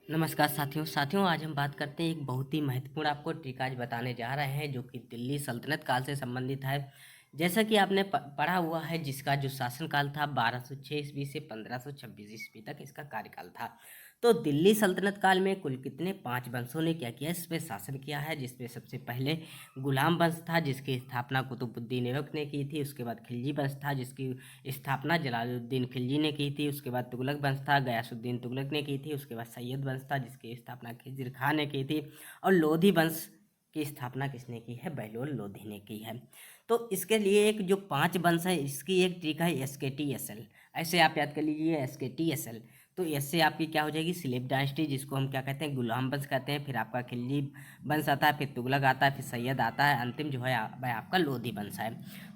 नमस्कार साथियों आज हम बात करते हैं एक बहुत ही महत्वपूर्ण आपको ट्रिक आज बताने जा रहे हैं जो कि दिल्ली सल्तनत काल से संबंधित है। जैसा कि आपने पढ़ा हुआ है जिसका जो शासनकाल था 1206 ईस्वी से 1526 ईस्वी तक इसका कार्यकाल था। तो दिल्ली सल्तनत काल में कुल कितने 5 वंशों ने क्या किया, इस पे शासन किया है। जिसमें सबसे पहले गुलाम वंश था जिसकी स्थापना कुतुबुद्दीन ऐबक ने की थी। उसके बाद खिलजी वंश था जिसकी स्थापना जलालुद्दीन खिलजी ने की थी। उसके बाद तुगलक वंश था, गयासुद्दीन तुगलक ने की थी। उसके बाद सैयद वंश था जिसकी स्थापना खिज़िर खां ने की थी। और लोधी वंश की स्थापना किसने की है, बहलोल लोधी ने की है। तो इसके लिए एक जो 5 वंश है इसकी एक ट्रिक है SKTSL। ऐसे आप याद कर लीजिए SKTSL। तो इससे आपकी क्या हो जाएगी, स्लेव डायनेस्टी, जिसको हम क्या कहते हैं, गुलाम वंश कहते हैं। फिर आपका खिलजी वंश आता है, फिर तुगलक आता है, फिर सैयद आता है, अंतिम जो है वह आपका लोधी वंश है।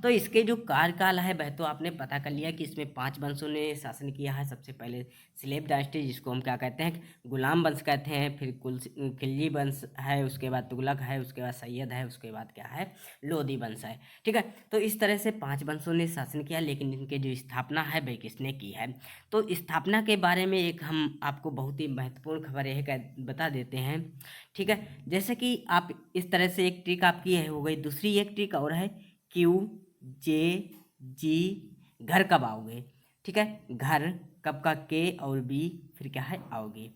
तो इसके जो कार्यकाल है वह तो आपने पता कर लिया कि इसमें 5 वंशों ने शासन किया है। सबसे पहले स्लेव डायनेस्टी जिसको हम क्या कहते हैं, गुलाम वंश कहते हैं। फिर खिलजी वंश है, उसके बाद तुगलक है, उसके बाद सैयद है, उसके बाद क्या है, लोधी वंश है। ठीक है, तो इस तरह से 5 वंशों ने शासन किया, लेकिन इनके जो स्थापना है वह किसने की है। तो स्थापना के बारे में एक हम आपको बहुत ही महत्वपूर्ण खबर यह बता देते हैं। ठीक है, जैसे कि आप इस तरह से एक ट्रिक आपकी है हो गई। दूसरी एक ट्रिक और है QJG, घर कब आओगे। ठीक है, घर कब का के और बी, फिर क्या है आओगे,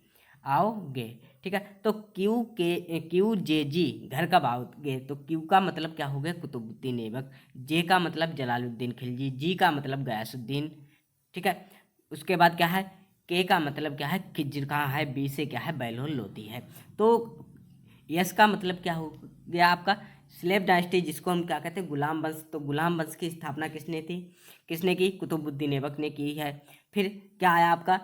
आओगे। ठीक है, तो QJG, घर कब आओगे। तो Q का मतलब क्या हो गया, कुतुबुद्दीन ऐबक। J का मतलब जलालुद्दीन खिलजी। G का मतलब गयासुद्दीन। ठीक है, उसके बाद क्या है, K का मतलब क्या है, खिज्र खां है। B से क्या है, बहलोल लोधी है। तो यस का मतलब क्या हो गया आपका, स्लेव डायनेस्टी जिसको हम क्या कहते हैं, गुलाम वंश। तो गुलाम वंश की स्थापना किसने थी, किसने की, कुतुबुद्दीन ऐबक ने की है। फिर क्या आया आपका,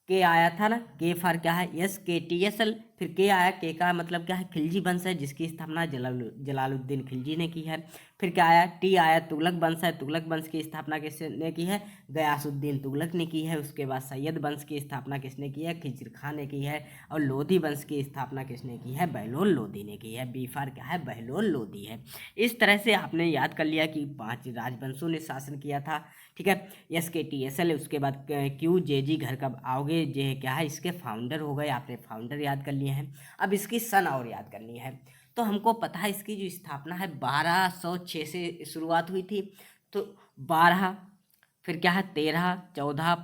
के आया था ना, के फॉर क्या है, SKTSL। फिर के आया, के का मतलब क्या है, खिलजी वंश है जिसकी स्थापना जलालुद्दीन खिलजी ने की है। फिर क्या आया, टी आया, तुगलक वंश है। तुगलक वंश की स्थापना किसने की है, गयासुद्दीन तुगलक ने की है। उसके बाद सैयद वंश की स्थापना किसने की है, खिज़िर खां ने की है। और लोधी वंश की स्थापना किसने की है, बहलोल लोधी ने की है। बीफार क्या है, बहलोल लोधी है। इस तरह से आपने याद कर लिया कि 5 राजवंशों ने शासन किया था। ठीक है, SKTSL। उसके बाद QJG, घर कब आओगे। जे क्या है, इसके फाउंडर हो गए, आपने फाउंडर याद कर लिए हैं। अब इसकी सन और याद करनी है। तो हमको पता है इसकी जो स्थापना है 1206 से शुरुआत हुई थी। तो 12, फिर क्या है 13, 14।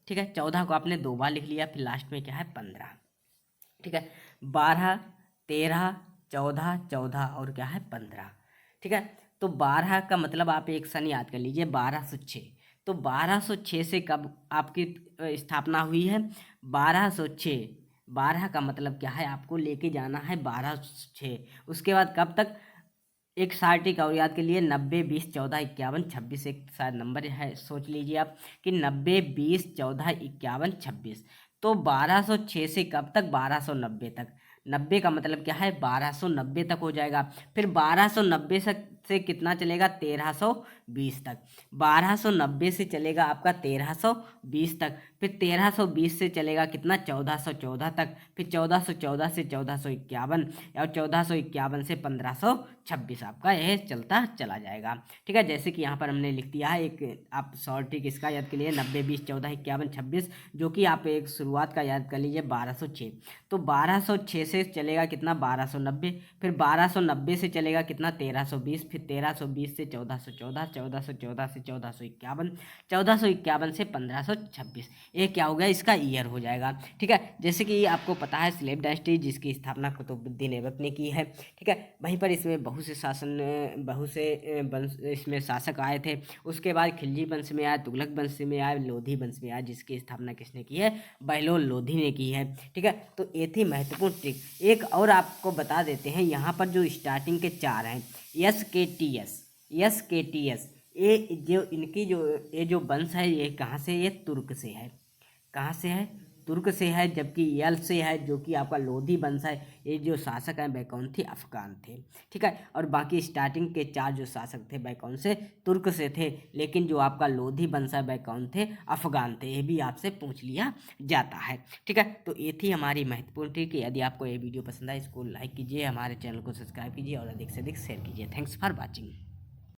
ठीक है, 14 को आपने 2 बार लिख लिया, फिर लास्ट में क्या है 15। ठीक है, 12, 13, 14, 14 और क्या है 15। ठीक है, तो 12 का मतलब आप एक सन याद कर लीजिए, 1206। तो 1206 से कब आपकी स्थापना हुई है, 1206। 12 का मतलब क्या है, आपको लेके जाना है 1206। उसके बाद कब तक, एक सार्टिक और याद के लिए 90, 20, 14, 51, 26। एक शायद नंबर है, सोच लीजिए आप कि 90, 20, 14, 51, 26। तो 1206 से कब तक, 1290 तक। 90 का मतलब क्या है, 1290 तक हो जाएगा। फिर 1290 से कितना चलेगा, 1320 तक। 1290 से चलेगा आपका 1320 तक। फिर 1320 से चलेगा कितना, 1414 तक। फिर 1414 से 1451, और 1451 से 1526 आपका यह चलता चला जाएगा। ठीक है, जैसे कि यहाँ पर हमने लिख दिया है एक, आप शॉर्ट ट्रिक इसका याद के लिए 90, 20, 14, 51, 26, जो कि आप एक शुरुआत का याद कर लीजिए 1206। तो 1206 से चलेगा कितना, 1290। फिर 1290 से चलेगा कितना, 1320। फिर 1320 से 1414, 1414 से 1451, 1451 से 1526। ये क्या हो गया, इसका ईयर हो जाएगा। ठीक है, जैसे कि आपको पता है स्लेव डायनेस्टी जिसकी स्थापना कुतुबुद्दीन ऐबक ने की है। ठीक है, वहीं पर इसमें बहुत से वंश इसमें शासक आए थे। उसके बाद खिलजी वंश में आया, तुगलक वंश में आया, लोधी वंश में आया, जिसकी स्थापना किसने की है, बहलोल लोधी ने की है। ठीक है, तो ये थी महत्वपूर्ण ट्रिक। एक और आपको बता देते हैं, यहाँ पर जो स्टार्टिंग के 4 हैं, SKTS, ये जो इनकी जो ये जो वंश है ये कहाँ से, ये तुर्क से है। कहाँ से है, तुर्क से है। जबकि यल से है जो कि आपका लोधी वंश है, ये जो शासक हैं वह कौन थे, अफगान थे। ठीक है, और बाकी स्टार्टिंग के 4 जो शासक थे वह कौन से, तुर्क से थे। लेकिन जो आपका लोधी वंश है वह कौन थे, अफगान थे। ये भी आपसे पूछ लिया जाता है। ठीक है, तो ये थी हमारी महत्वपूर्ण ट्रिक। यदि आपको ये वीडियो पसंद आए इसको लाइक कीजिए, हमारे चैनल को सब्सक्राइब कीजिए और अधिक से अधिक शेयर कीजिए। Thanks for watching.